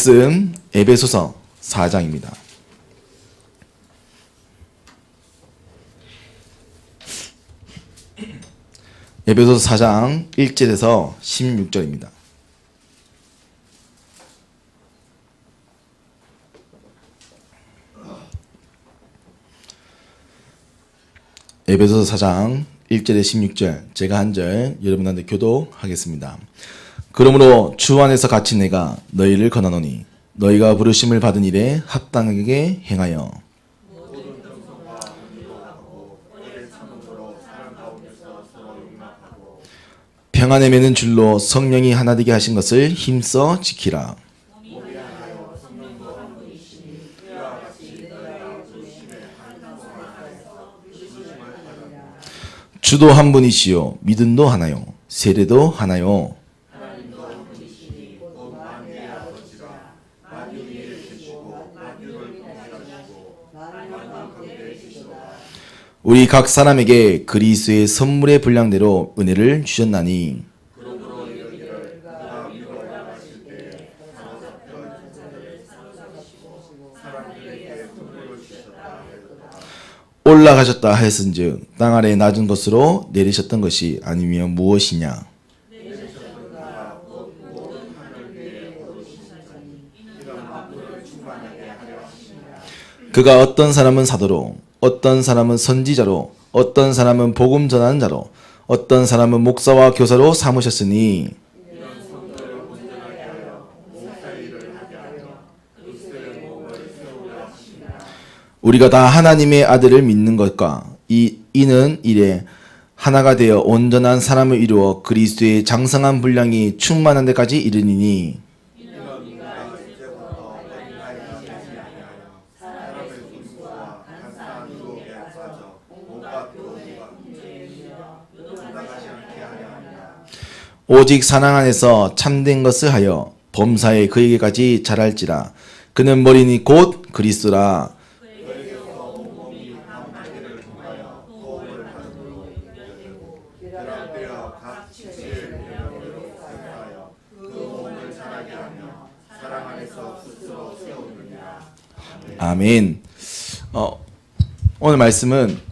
말씀 에베소서 4장입니다. 에베소서 4장 1절에서 16절입니다. 에베소서 4장 1절에 16절 제가 한 절 여러분한테 교독하겠습니다. 그러므로 주 안에서 갇힌 내가 너희를 권하노니 너희가 부르심을 받은 일에 합당하게 행하여 평안에 매는 줄로 성령이 하나 되게 하신 것을 힘써 지키라. 주도 한 분이시요 믿음도 하나요 세례도 하나요. 우리 각 사람에게 그리스도의 선물의 분량대로 은혜를 주셨나니 올라가셨다 하였은즉 땅 아래 낮은 곳으로 내리셨던 것이 아니면 무엇이냐. 그가 어떤 사람은 사도로 어떤 사람은 선지자로 어떤 사람은 복음 전하는 자로 어떤 사람은 목사와 교사로 삼으셨으니 우리가 다 하나님의 아들을 믿는 것과 이는 이래 하나가 되어 온전한 사람을 이루어 그리스도의 장성한 분량이 충만한 데까지 이르니니 오직 사랑 안에서 참된 것을 하여 범사에 그에게까지 자랄지라. 그는 머리니 곧 그리스도라. 아멘. 오늘 말씀은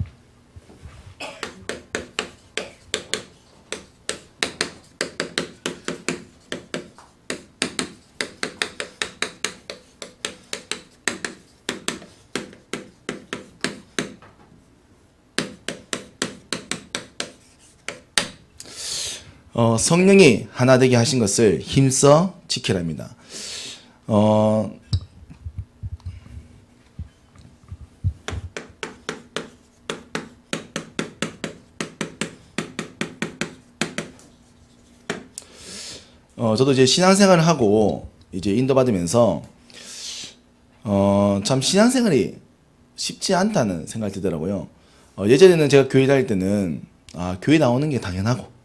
성령이 하나 되게 하신 것을 힘써 지키랍니다. 저도 이제 신앙생활을 하고 이제 인도받으면서 참 신앙생활이 쉽지 않다는 생각이 들더라고요. 예전에는 제가 교회 다닐 때는 교회 나오는 게 당연하고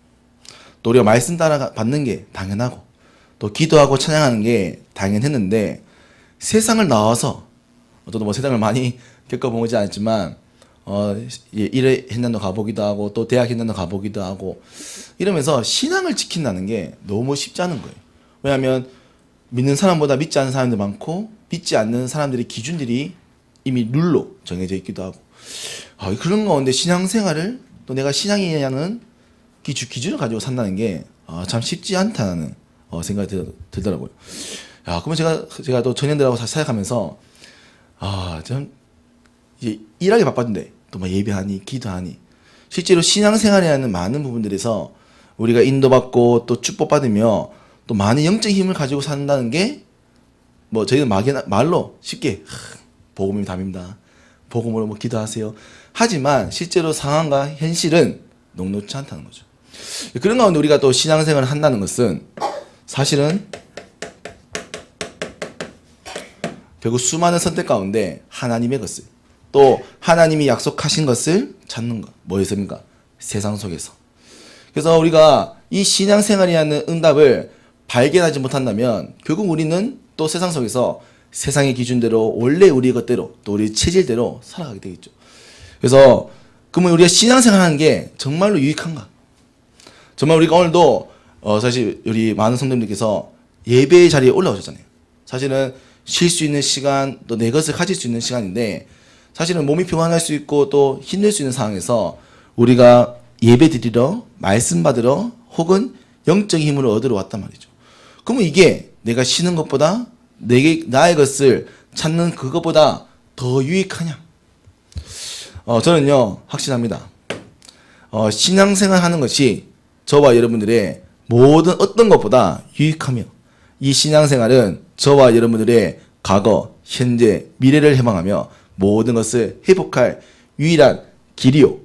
또 우리가 말씀 따라 받는 게 당연하고 또 기도하고 찬양하는 게 당연했는데 세상을 나와서 저도 뭐 세상을 많이 겪어보지 않았지만 일회 현장도 가보기도 하고 또 대학 현장도 가보기도 하고 이러면서 신앙을 지킨다는 게 너무 쉽지 않은 거예요. 왜냐하면 믿는 사람보다 믿지 않는 사람들 많고 믿지 않는 사람들의 기준들이 이미 룰로 정해져 있기도 하고 그런 가운데 신앙생활을 또 내가 신앙이냐는 기준을 가지고 산다는 게 참 쉽지 않다는 생각이 들더라고요. 그러면 제가 또 청년들하고 사역하면서 참 이제 일하기 바빠진데 또 뭐 예배하니 기도하니 실제로 신앙생활에 하는 많은 부분들에서 우리가 인도받고 또 축복받으며 또 많은 영적 힘을 가지고 산다는 게 뭐 저희는 말로 쉽게 복음이 답입니다. 복음으로 뭐 기도하세요. 하지만 실제로 상황과 현실은 녹록지 않다는 거죠. 그런 가운데 우리가 또 신앙생활을 한다는 것은 사실은 결국 수많은 선택 가운데 하나님의 것을 또 하나님이 약속하신 것을 찾는 것. 뭐였습니까? 세상 속에서. 그래서 우리가 이 신앙생활이라는 응답을 발견하지 못한다면 결국 우리는 또 세상 속에서 세상의 기준대로 원래 우리의 것대로 또 우리 체질대로 살아가게 되겠죠. 그래서 그러면 우리가 신앙생활하는 게 정말로 유익한가? 정말 우리가 오늘도 사실 우리 많은 성도님들께서 예배의 자리에 올라오셨잖아요. 사실은 쉴 수 있는 시간, 또 내 것을 가질 수 있는 시간인데, 사실은 몸이 피곤할 수 있고 또 힘들 수 있는 상황에서 우리가 예배 드리러, 말씀 받으러, 혹은 영적인 힘을 얻으러 왔단 말이죠. 그러면 이게 내가 쉬는 것보다 나의 것을 찾는 그것보다 더 유익하냐? 저는요, 확신합니다. 신앙생활 하는 것이 저와 여러분들의 모든 어떤 것보다 유익하며, 이 신앙생활은 저와 여러분들의 과거, 현재, 미래를 해방하며 모든 것을 회복할 유일한 길이요,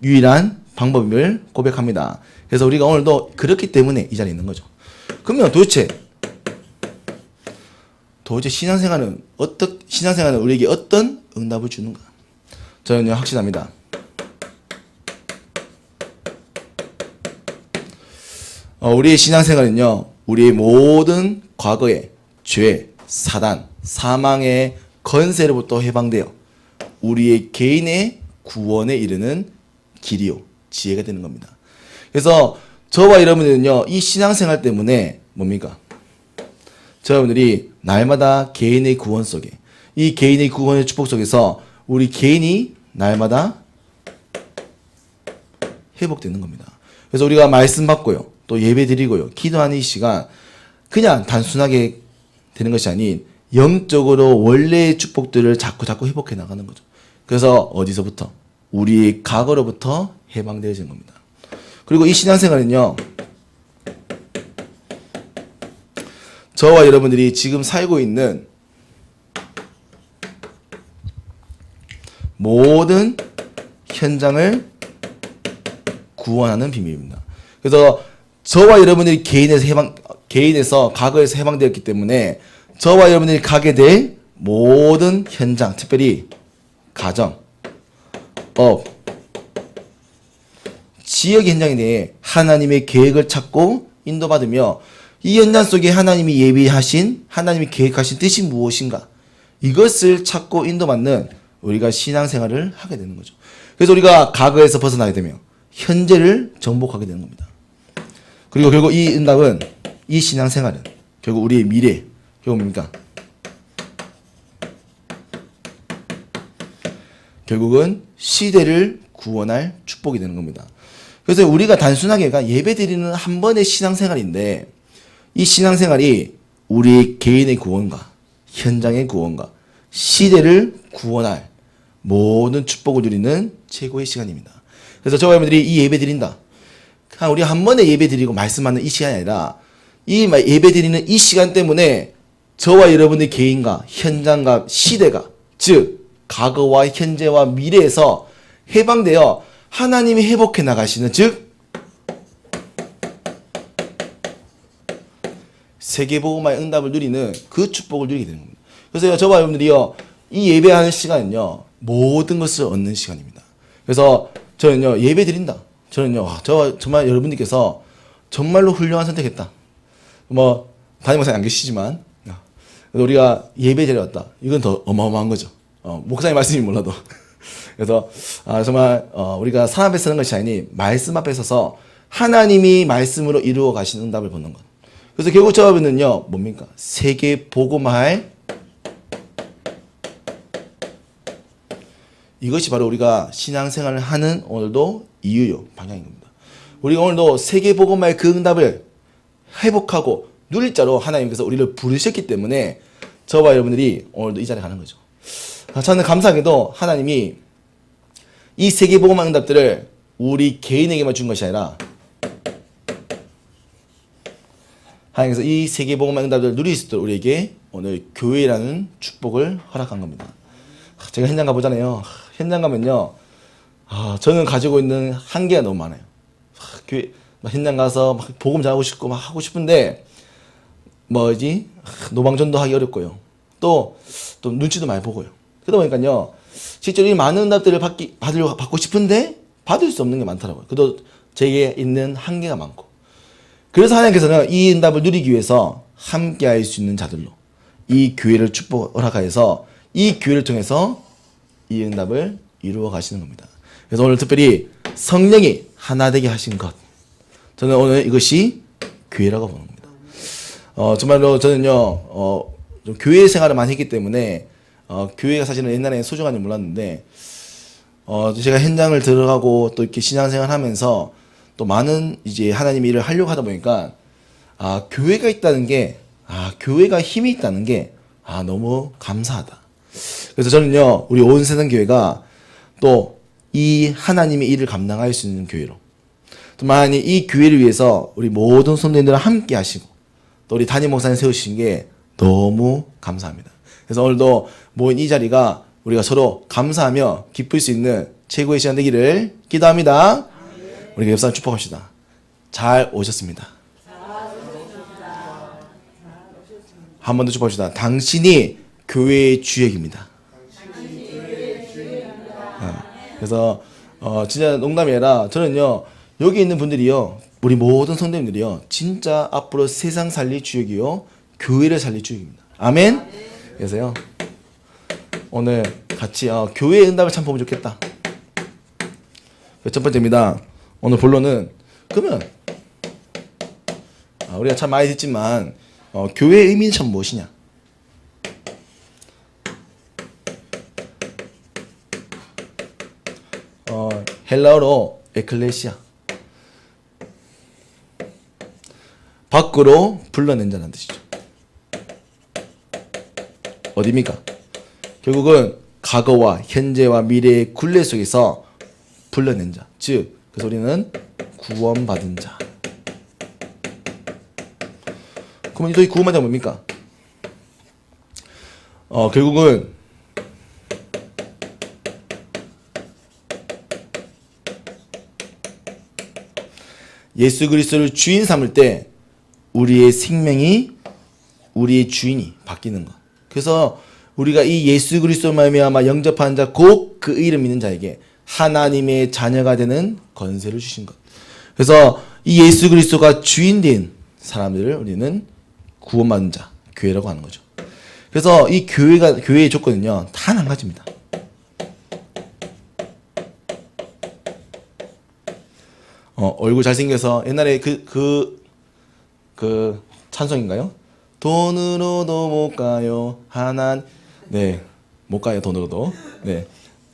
유일한 방법임을 고백합니다. 그래서 우리가 오늘도 그렇기 때문에 이 자리에 있는 거죠. 그러면 도대체 신앙생활은 우리에게 어떤 응답을 주는가? 저는요, 확신합니다. 우리의 신앙생활은요, 우리의 모든 과거의 죄, 사단, 사망의 건세로부터 해방되어 우리의 개인의 구원에 이르는 길이요, 지혜가 되는 겁니다. 그래서 저와 여러분들은요, 이 신앙생활 때문에 뭡니까? 여러분들이 날마다 개인의 구원 속에, 이 개인의 구원의 축복 속에서 우리 개인이 날마다 회복되는 겁니다. 그래서 우리가 말씀 받고요, 또 예배 드리고요, 기도하는 이 시간, 그냥 단순하게 되는 것이 아닌 영적으로 원래의 축복들을 자꾸 회복해 나가는 거죠. 그래서 어디서부터? 우리의 과거로부터 해방되어지는 겁니다. 그리고 이 신앙생활은요, 저와 여러분들이 지금 살고 있는 모든 현장을 구원하는 비밀입니다. 그래서 저와 여러분들이 개인에서 과거에서 해방되었기 때문에 저와 여러분들이 가게 될 모든 현장, 특별히 가정, 업, 지역의 현장에 대해 하나님의 계획을 찾고 인도받으며 이 현장 속에 하나님이 예비하신, 하나님이 계획하신 뜻이 무엇인가, 이것을 찾고 인도받는 우리가 신앙생활을 하게 되는 거죠. 그래서 우리가 과거에서 벗어나게 되며 현재를 정복하게 되는 겁니다. 그리고 결국 이 응답은, 이 신앙생활은 결국 우리의 미래, 결국 뭡니까? 결국은 시대를 구원할 축복이 되는 겁니다. 그래서 우리가 단순하게가 예배 드리는 한 번의 신앙생활인데, 이 신앙생활이 우리 개인의 구원과 현장의 구원과 시대를 구원할 모든 축복을 누리는 최고의 시간입니다. 그래서 저와 여러분들이 이 예배 드린다, 그냥 우리 한 번에 예배 드리고 말씀하는 이 시간이 아니라 이 예배 드리는 이 시간 때문에 저와 여러분의 개인과 현장과 시대가, 즉 과거와 현재와 미래에서 해방되어 하나님이 회복해 나가시는, 즉 세계복음화의 응답을 누리는 그 축복을 누리게 되는 겁니다. 그래서 저와 여러분들이요, 이 예배하는 시간은요, 모든 것을 얻는 시간입니다. 그래서 저는요, 예배 드린다, 저는요, 정말 여러분들께서 정말로 훌륭한 선택했다. 담임 목사님 안 계시지만 우리가 예배 드려 왔다, 이건 더 어마어마한 거죠. 목사님 말씀이 몰라도. 그래서 정말 우리가 사람 앞에 서는 것이 아니니 말씀 앞에 서서 하나님이 말씀으로 이루어 가시는 응답을 보는 것. 그래서 결국 저와는요, 뭡니까? 세계 복음화할, 이것이 바로 우리가 신앙생활을 하는 오늘도 이유요, 방향인 겁니다. 우리가 오늘도 세계 복음화의 그 응답을 회복하고 누릴 자로 하나님께서 우리를 부르셨기 때문에 저와 여러분들이 오늘도 이 자리에 가는 거죠. 저는 감사하게도 하나님이 이 세계 복음화 응답들을 우리 개인에게만 준 것이 아니라 하나님께서 이 세계 복음화 응답들을 누릴 수 있도록 우리에게 오늘 교회라는 축복을 허락한 겁니다. 제가 현장 가보잖아요. 현장 가면요, 저는 가지고 있는 한계가 너무 많아요. 교회 현장 가서 막 복음 전하고 싶고 막 하고 싶은데 노방전도 하기 어렵고요. 또 눈치도 많이 보고요. 그러다 보니까요, 실제로 이 많은 응답들을 받고 싶은데 받을 수 없는 게 많더라고요. 그래도 제게 있는 한계가 많고. 그래서 하나님께서는 이 응답을 누리기 위해서 함께 할 수 있는 자들로 이 교회를 허락하여서 이 교회를 통해서 이 응답을 이루어 가시는 겁니다. 그래서 오늘 특별히 성령이 하나 되게 하신 것, 저는 오늘 이것이 교회라고 보는 겁니다. 정말로 저는요, 좀 교회 생활을 많이 했기 때문에 교회가 사실은 옛날에 소중한 줄 몰랐는데 제가 현장을 들어가고 또 이렇게 신앙생활 하면서 또 많은 이제 하나님의 일을 하려고 하다 보니까 교회가 있다는 게 교회가 힘이 있다는 게 너무 감사하다. 그래서 저는요 우리 온 세상 교회가 또 이 하나님의 일을 감당할 수 있는 교회로 또 만약 이 교회를 위해서 우리 모든 성도님들과 함께 하시고 또 우리 담임 목사님 세우신 게 너무 감사합니다. 그래서 오늘도 모인 이 자리가 우리가 서로 감사하며 기쁠 수 있는 최고의 시간 되기를 기도합니다. 우리 옆사람 축복합시다. 잘 오셨습니다. 한 번 더 축복합시다. 당신이 교회의 주역입니다. 그래서 진짜 농담이 아니라 저는요 여기 있는 분들이요 우리 모든 성도님들이요 진짜 앞으로 세상 살릴 주역이요 교회를 살릴 주역입니다. 아멘. 그래서요 오늘 같이 교회의 응답을 참 보면 좋겠다. 첫 번째입니다. 오늘 본론은 그러면 우리가 참 많이 듣지만 교회의 의미는 참 무엇이냐? 헬라어로 에클레시아 밖으로 불러낸 자라는 뜻이죠. 어디입니까? 결국은 과거와 현재와 미래의 굴레 속에서 불러낸 자, 즉 그래서 우리는 구원받은 자. 그러면 이 구원받은 자가 뭡니까? 결국은 예수 그리스도를 주인 삼을 때 우리의 생명이 우리의 주인이 바뀌는 것. 그래서 우리가 이 예수 그리스도 말미암아 영접하는 자 곧 그 이름 믿는 자에게 하나님의 자녀가 되는 권세를 주신 것. 그래서 이 예수 그리스도가 주인 된 사람들을 우리는 구원받은 자, 교회라고 하는 거죠. 그래서 이 교회의 조건은요 단 한 가지입니다. 얼굴 잘생겨서 옛날에 그 찬송인가요? 돈으로도 못 가요 네, 못 가요 돈으로도. 네,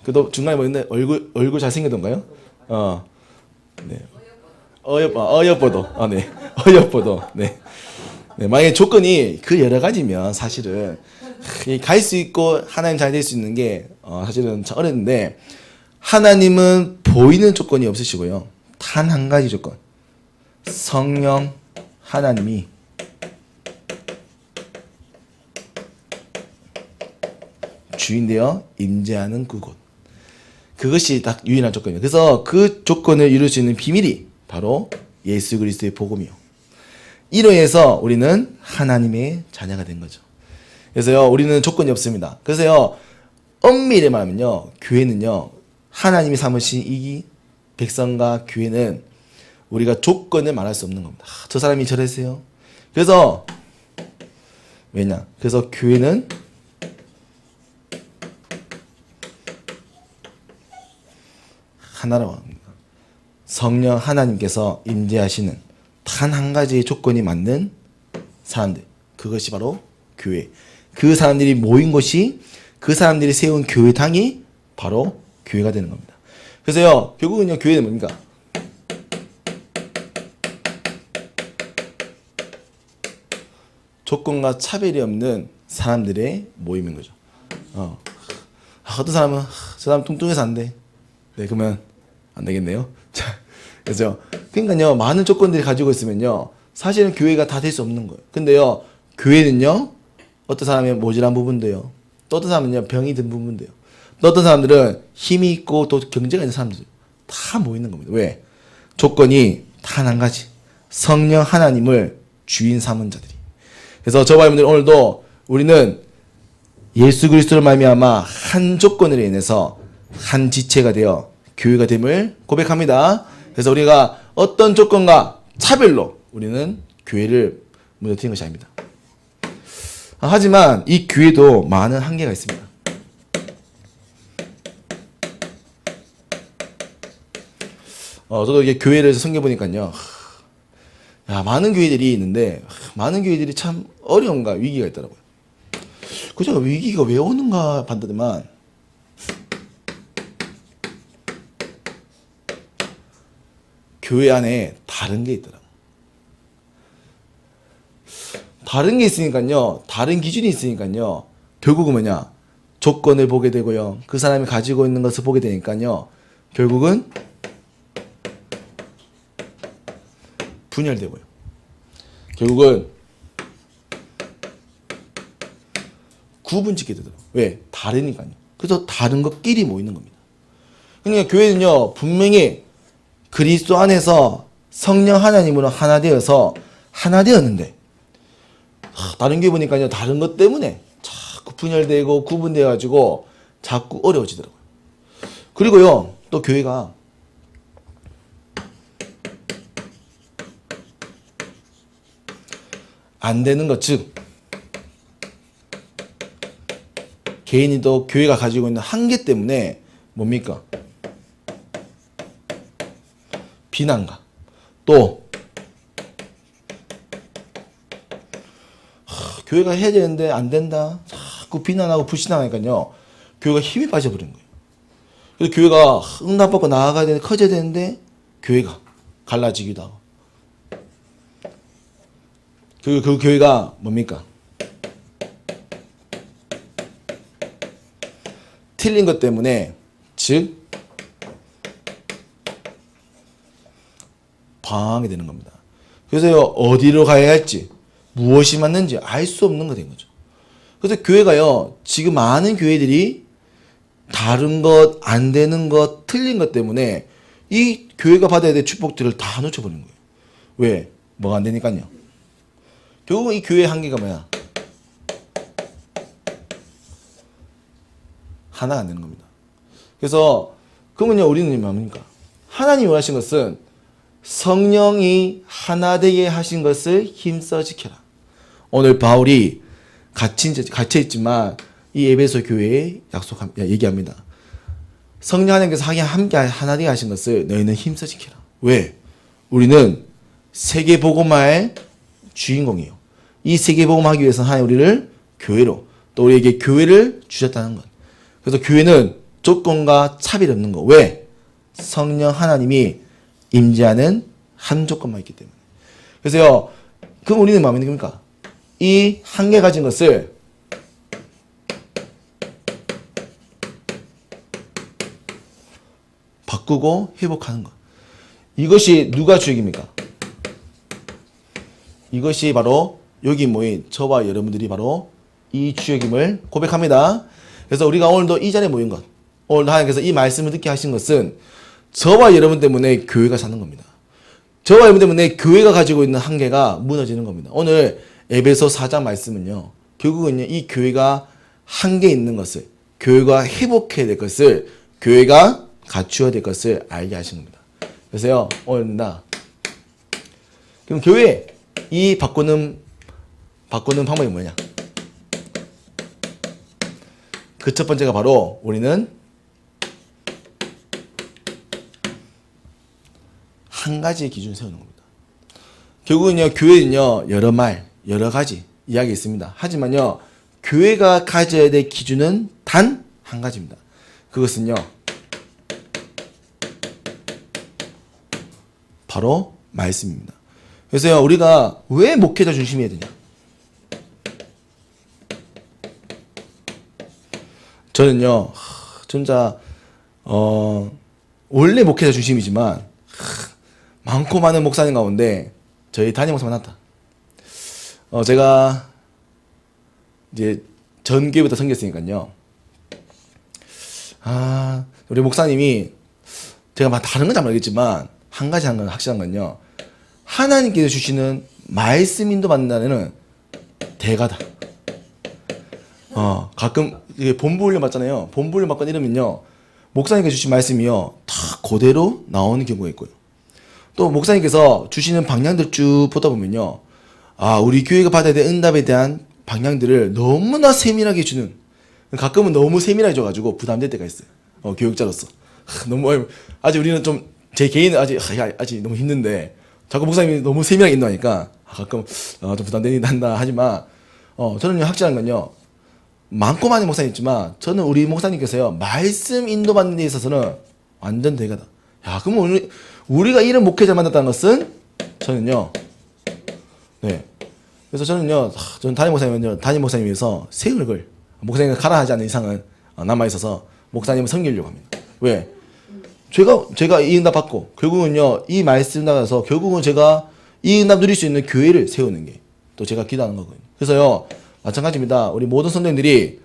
그도 중간에 뭐였는데 얼굴 잘생겼던가요? 네, 어여뻐도 네, 어여뻐도 네. 네, 만약에 조건이 그 여러 가지면 사실은 갈 수 있고 하나님 잘 될 수 있는 게 사실은 참 어렵는데 하나님은 보이는 조건이 없으시고요. 단 한 가지 조건. 성령 하나님이 주인되어 임재하는 그곳. 그것이 딱 유일한 조건이에요. 그래서 그 조건을 이룰 수 있는 비밀이 바로 예수 그리스도의 복음이요. 이로 해서 우리는 하나님의 자녀가 된 거죠. 그래서요, 우리는 조건이 없습니다. 그래서요, 엄밀히 말하면요, 교회는요, 하나님이 삼으신 이 백성과 교회는 우리가 조건을 말할 수 없는 겁니다. 저 사람이 저랬어요. 그래서 왜냐? 그래서 교회는 하나라고 합니다. 성령 하나님께서 임재하시는 단 한 가지의 조건이 맞는 사람들. 그것이 바로 교회. 그 사람들이 모인 곳이 그 사람들이 세운 교회당이 바로 교회가 되는 겁니다. 그래서요, 결국은요, 교회는 뭡니까? 조건과 차별이 없는 사람들의 모임인 거죠. 어떤 사람은 저 사람 뚱뚱해서 안 돼. 네, 그러면 안 되겠네요. 자, 그래서 그러니까요, 많은 조건들이 가지고 있으면요, 사실은 교회가 다 될 수 없는 거예요. 근데요, 교회는요, 어떤 사람은 모질한 부분도요, 또 어떤 사람은요, 병이 든 부분도요, 또 어떤 사람들은 힘이 있고 또 경제가 있는 사람들 다 모이는 겁니다. 왜? 조건이 단 한 가지. 성령 하나님을 주인 삼은 자들이. 그래서 저와 여러분들 오늘도 우리는 예수 그리스도를 말미암아 한 조건으로 인해서 한 지체가 되어 교회가 됨을 고백합니다. 그래서 우리가 어떤 조건과 차별로 우리는 교회를 무너뜨린 것이 아닙니다. 하지만 이 교회도 많은 한계가 있습니다. 저도 이게 교회를 섬겨보니까요. 많은 교회들이 있는데, 많은 교회들이 참 어려움과 위기가 있더라고요. 그죠? 위기가 왜 오는가 봤더니만 교회 안에 다른 게 있더라고. 다른 게 있으니까요. 다른 기준이 있으니까요. 결국은 뭐냐? 조건을 보게 되고요. 그 사람이 가지고 있는 것을 보게 되니까요. 결국은 분열되고요. 결국은 구분짓게 되더라고요. 왜? 다르니까요. 그래서 다른 것끼리 모이는 겁니다. 그러니까 교회는요. 분명히 그리스도 안에서 성령 하나님으로 하나 되어서 하나 되었는데 다른 교회 보니까요. 다른 것 때문에 자꾸 분열되고 구분되어 가지고 자꾸 어려워지더라고요. 그리고요. 또 교회가 안 되는 것, 즉 개인이 또 교회가 가지고 있는 한계 때문에 뭡니까? 비난과 또 교회가 해야 되는데 안 된다. 자꾸 비난하고 불신하니까요. 교회가 힘이 빠져버린 거예요. 그래서 교회가 응답받고 나아가야 되는데 커져야 되는데 교회가 갈라지기도 하고. 그 교회가 뭡니까? 틀린 것 때문에 즉 방황하게 되는 겁니다. 그래서 어디로 가야 할지 무엇이 맞는지 알 수 없는 거 된 거죠. 그래서 교회가요 지금 많은 교회들이 다른 것, 안 되는 것, 틀린 것 때문에 이 교회가 받아야 될 축복들을 다 놓쳐버린 거예요. 왜? 뭐가 안 되니까요. 결국은 이 교회의 한계가 뭐야? 하나가 안 되는 겁니다. 그래서 그러면요 우리는 뭡니까? 하나님이 원하신 것은 성령이 하나 되게 하신 것을 힘써 지켜라. 오늘 바울이 갇혀 있지만 이 에베소 교회에 얘기합니다. 성령 하나님께서 함께 하나 되게 하신 것을 너희는 힘써 지켜라. 왜? 우리는 세계 복음화의 주인공이에요. 이 세계 복음하기 위해서 하나님 우리를 교회로 또 우리에게 교회를 주셨다는 것. 그래서 교회는 조건과 차별이 없는 거. 왜? 성령 하나님이 임재하는 한 조건만 있기 때문에. 그래서요. 그럼 우리는 마음에 드는 겁니까? 이 한계 가진 것을 바꾸고 회복하는 것. 이것이 누가 주역입니까? 이것이 바로 여기 모인 저와 여러분들이 바로 이 주역임을 고백합니다. 그래서 우리가 오늘도 이 자리에 모인 것, 오늘 하나님께서 이 말씀을 듣게 하신 것은 저와 여러분 때문에 교회가 사는 겁니다. 저와 여러분 때문에 교회가 가지고 있는 한계가 무너지는 겁니다. 오늘 에베소 4장 말씀은요. 결국은요. 이 교회가 한계 있는 것을, 교회가 회복해야 될 것을, 교회가 갖추어야 될 것을 알게 하신 겁니다. 그래서요. 오늘 그럼 교회 이 바꾸는 방법이 뭐냐? 그 첫 번째가 바로 우리는 한 가지의 기준을 세우는 겁니다. 결국은요, 교회는요, 여러 가지 이야기 있습니다. 하지만요, 교회가 가져야 될 기준은 단 한 가지입니다. 그것은요, 바로 말씀입니다. 그래서요, 우리가 왜 목회자 중심이어야 되냐? 저는요, 진짜, 원래 목회자 중심이지만, 많고 많은 목사님 가운데, 저희 담임 목사 만났다. 제가, 이제, 전교회부터 섬겼으니까요. 우리 목사님이, 제가 막 다른 건 잘 모르겠지만, 한 건 확실한 건요. 하나님께서 주시는 말씀 인도받는 대가다. 가끔 본부 훈련 받잖아요. 본부 훈련 받거나 이러면요. 목사님께서 주신 말씀이요. 다 그대로 나오는 경우가 있고요. 또 목사님께서 주시는 방향들 쭉 보다 보면요. 우리 교회가 받아야 될 응답에 대한 방향들을 너무나 세밀하게 주는, 가끔은 너무 세밀하게 줘가지고 부담될 때가 있어요. 교육자로서. 너무, 아직 우리는 좀, 제 개인은 아직 너무 힘든데, 자꾸 목사님이 너무 세밀하게 인도하니까 가끔 좀 부담된다 하지만, 저는 확실한 건요. 많고 많은 목사님 있지만 저는 우리 목사님께서요 말씀 인도받는 데 있어서는 완전 대가다. 야, 그럼 우리가 이런 목회자 만났다는 것은 저는요, 네. 그래서 저는요, 저는 담임 목사님에서 세월을 목사님이 가라 하지 않는 이상은 남아 있어서 목사님을 섬기려고 합니다. 왜? 제가 이 응답 받고 결국은요 이 말씀 나가서 결국은 제가 이 응답 누릴 수 있는 교회를 세우는 게 또 제가 기도하는 거거든요. 그래서요 마찬가지입니다. 우리 모든 선생님들이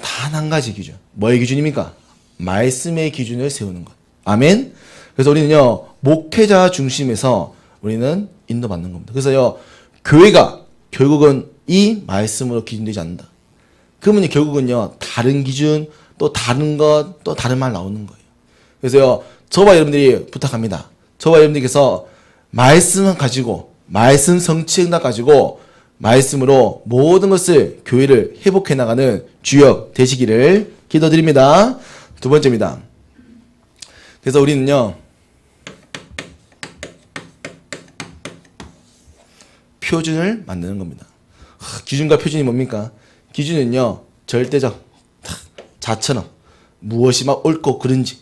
단 한 가지 기준. 뭐의 기준입니까? 말씀의 기준을 세우는 것. 아멘. 그래서 우리는요 목회자 중심에서 우리는 인도받는 겁니다. 그래서요 교회가 결국은 이 말씀으로 기준되지 않는다. 그러면 결국은요 다른 기준 또 다른 것 또 다른 말 나오는 거예요. 그래서요 저와 여러분들이 부탁합니다. 저와 여러분들께서 말씀을 가지고 말씀 성취 응답 가지고 말씀으로 모든 것을 교회를 회복해 나가는 주역 되시기를 기도드립니다. 두 번째입니다. 그래서 우리는요 표준을 만드는 겁니다. 기준과 표준이 뭡니까? 기준은요 절대적 자처럼 무엇이 막 옳고 그른지,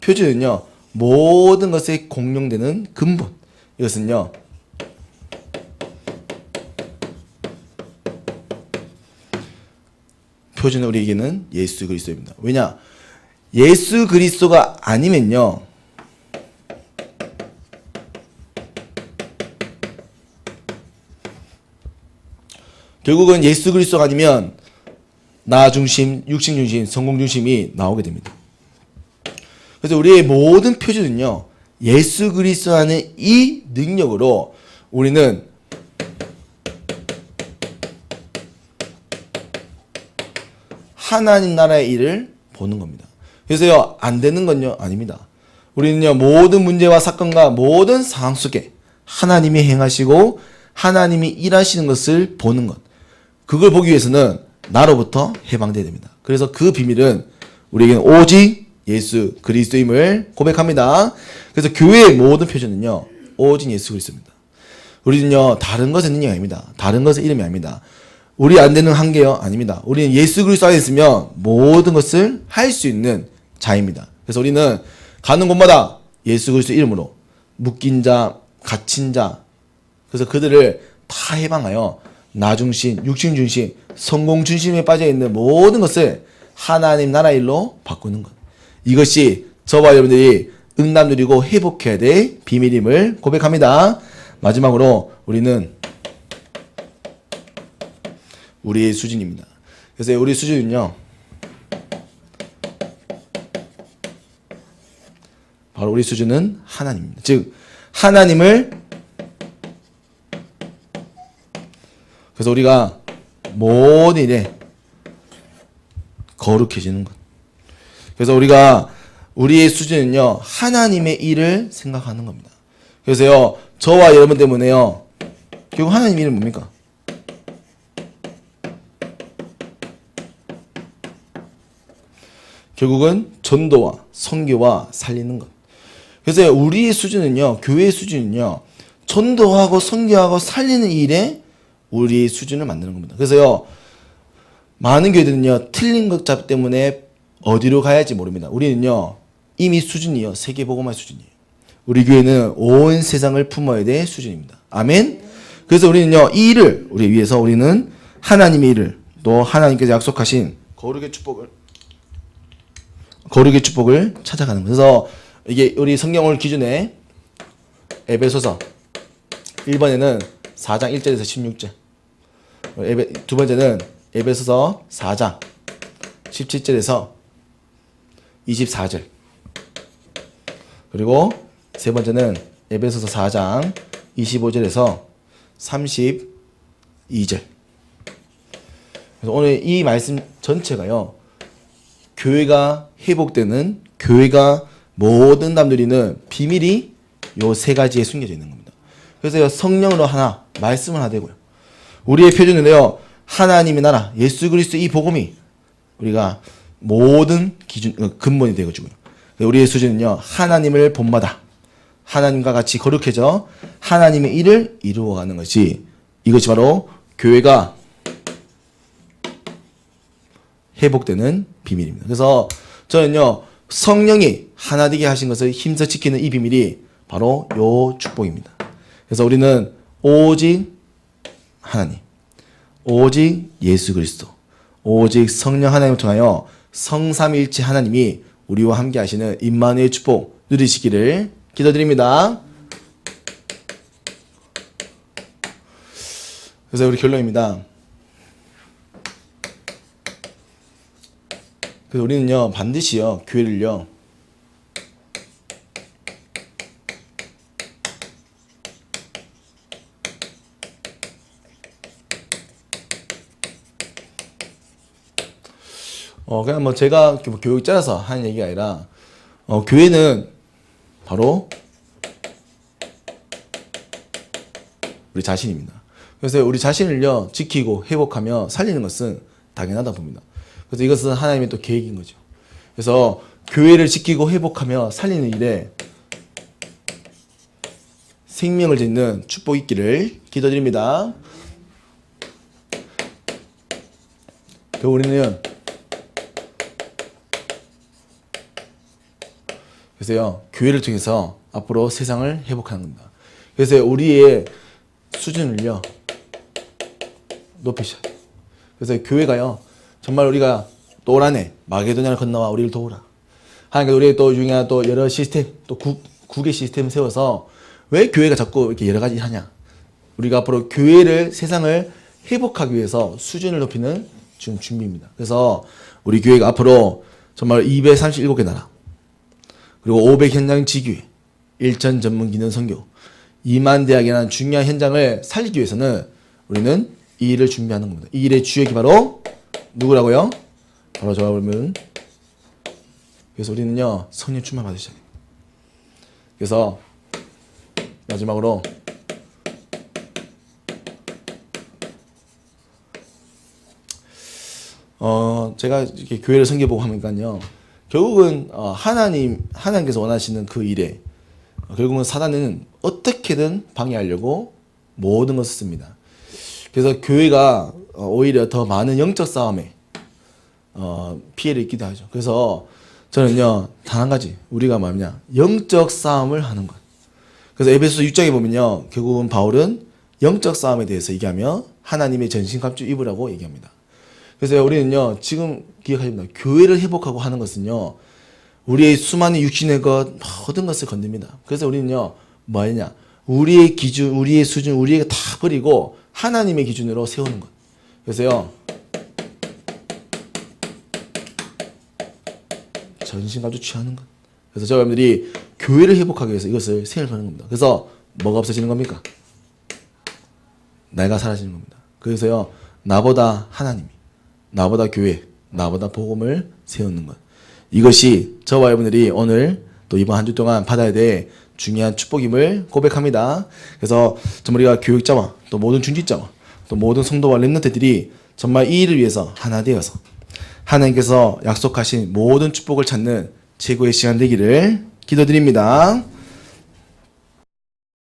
표준은요 모든 것에 공용되는 근본. 이것은요 표준은 우리에게는 예수 그리스도입니다. 왜냐? 예수 그리스도가 아니면요 결국은 예수 그리스도가 아니면 나 중심, 육신 중심, 성공 중심이 나오게 됩니다. 그래서 우리의 모든 표준은요 예수 그리스도 안에 이 능력으로 우리는 하나님 나라의 일을 보는 겁니다. 그래서요 안 되는 건요 아닙니다. 우리는요 모든 문제와 사건과 모든 상황 속에 하나님이 행하시고 하나님이 일하시는 것을 보는 것, 그걸 보기 위해서는 나로부터 해방되어야 됩니다. 그래서 그 비밀은 우리에게는 오직 예수 그리스도임을 고백합니다. 그래서 교회의 모든 표준은요 오직 예수 그리스도입니다. 우리는요 다른 것의 능력이 아닙니다. 다른 것의 이름이 아닙니다. 우리 안 되는 한계요 아닙니다. 우리는 예수 그리스도 안에 있으면 모든 것을 할 수 있는 자입니다. 그래서 우리는 가는 곳마다 예수 그리스도 이름으로 묶인 자, 갇힌 자, 그래서 그들을 다 해방하여 나 중심, 육신 중심, 성공 중심에 빠져 있는 모든 것을 하나님 나라 일로 바꾸는 것. 이것이 저와 여러분들이 응답 누리고 회복해야 될 비밀임을 고백합니다. 마지막으로 우리는 우리의 수준입니다. 그래서 우리 수준은요 바로 우리 수준은 하나님입니다. 즉 하나님을, 그래서 우리가 모든 일에 거룩해지는 것. 그래서 우리의 수준은요 하나님의 일을 생각하는 겁니다. 그래서요 저와 여러분 때문에요 결국 하나님 일은 뭡니까? 결국은 전도와 선교와 살리는 것. 그래서 우리의 수준은요 교회의 수준은요 전도하고 선교하고 살리는 일에 우리의 수준을 만드는 겁니다. 그래서요 많은 교회들은요 틀린 것 때문에 어디로 가야 할지 모릅니다. 우리는요 이미 수준이요 세계복음화 수준이에요. 우리 교회는 온 세상을 품어야 될 수준입니다. 아멘. 그래서 우리는요 이 일을 우리 위해서 우리는 하나님의 일을 또 하나님께서 약속하신 거룩의 축복을 찾아가는 거예요. 그래서 이게 우리 성경을 기준에 에베소서 1번에는 4장 1절에서 16절, 두 번째는 에베소서 4장 17절에서 24절, 그리고 세 번째는 에베소서 4장 25절에서 32절. 그래서 오늘 이 말씀 전체가요 교회가 회복되는, 교회가 모든 남 누리는 비밀이 요 세 가지에 숨겨져 있는 겁니다. 그래서 성령으로 하나, 말씀을 하나 되고요. 우리의 표준은요 하나님의 나라, 예수 그리스도 이 복음이 우리가 모든 기준, 근본이 되어지고요. 우리의 수준은요 하나님을 본받아 하나님과 같이 거룩해져 하나님의 일을 이루어가는 것이, 이것이 바로 교회가 회복되는 비밀입니다. 그래서 저는요, 성령이 하나 되게 하신 것을 힘써 지키는 이 비밀이 바로 요 축복입니다. 그래서 우리는 오직 하나님, 오직 예수 그리스도, 오직 성령 하나님을 통하여 성삼일체 하나님이 우리와 함께 하시는 임마누엘 축복 누리시기를 기도드립니다. 그래서 우리 결론입니다. 그래서 우리는요, 반드시요, 교회를요, 그냥 뭐 제가 교육자라서 하는 얘기가 아니라, 교회는 바로 우리 자신입니다. 그래서 우리 자신을요, 지키고 회복하며 살리는 것은 당연하다 봅니다. 그래서 이것은 하나님의 또 계획인 거죠. 그래서 교회를 지키고 회복하며 살리는 일에 생명을 짓는 축복이 있기를 기도드립니다. 우리는 그래서요, 교회를 통해서 앞으로 세상을 회복하는 겁니다. 그래서 우리의 수준을요, 높이셔야 돼요. 그래서 교회가요, 정말 우리가 또 올 한해 마게도냐를 건너와 우리를 도우라. 하나님께서 우리의 또 중요한 또 여러 시스템, 또 국의 시스템을 세워서 왜 교회가 자꾸 이렇게 여러 가지 하냐. 우리가 앞으로 교회를, 세상을 회복하기 위해서 수준을 높이는 지금 준비입니다. 그래서 우리 교회가 앞으로 정말 237개 나라, 그리고 500 현장 지교회, 1천 전문 기능 선교, 2만 대학이라는 중요한 현장을 살리기 위해서는 우리는 이 일을 준비하는 겁니다. 이 일의 주역이 바로 누구라고요? 바로 저와 보면, 그래서 우리는요, 성령 충만 받으셔야 돼요. 그래서 마지막으로 제가 이렇게 교회를 섬겨보고 하니까요, 결국은 하나님께서 원하시는 그 일에 결국은 사단은 어떻게든 방해하려고 모든 것을 씁니다. 그래서 교회가 오히려 더 많은 영적 싸움에 피해를 입기도 하죠. 그래서 저는요, 단 한 가지, 우리가 뭐냐, 영적 싸움을 하는 것. 그래서 에베소서 6장에 보면요, 결국은 바울은 영적 싸움에 대해서 얘기하며 하나님의 전신갑주 입으라고 얘기합니다. 그래서 우리는요, 지금 기억하셔야 됩니다. 교회를 회복하고 하는 것은요, 우리의 수많은 육신의 것, 모든 것을 건듭니다. 그래서 우리는요, 뭐 하냐, 우리의 기준, 우리의 수준, 우리의 다 버리고 하나님의 기준으로 세우는 것. 그래서요, 전신갑주 취하는 것. 그래서 저와 여러분들이 교회를 회복하기 위해서 이것을 생각하는 겁니다. 그래서 뭐가 없어지는 겁니까? 내가 사라지는 겁니다. 그래서요, 나보다 하나님이, 나보다 교회, 나보다 복음을 세우는 것. 이것이 저와 여러분들이 오늘 또 이번 한 주 동안 받아야 될 중요한 축복임을 고백합니다. 그래서 정말 우리가 교육자와 또 모든 중직자와 또 모든 성도와 렘넌트들이 정말 이 일을 위해서 하나 되어서 하나님께서 약속하신 모든 축복을 찾는 최고의 시간 되기를 기도드립니다.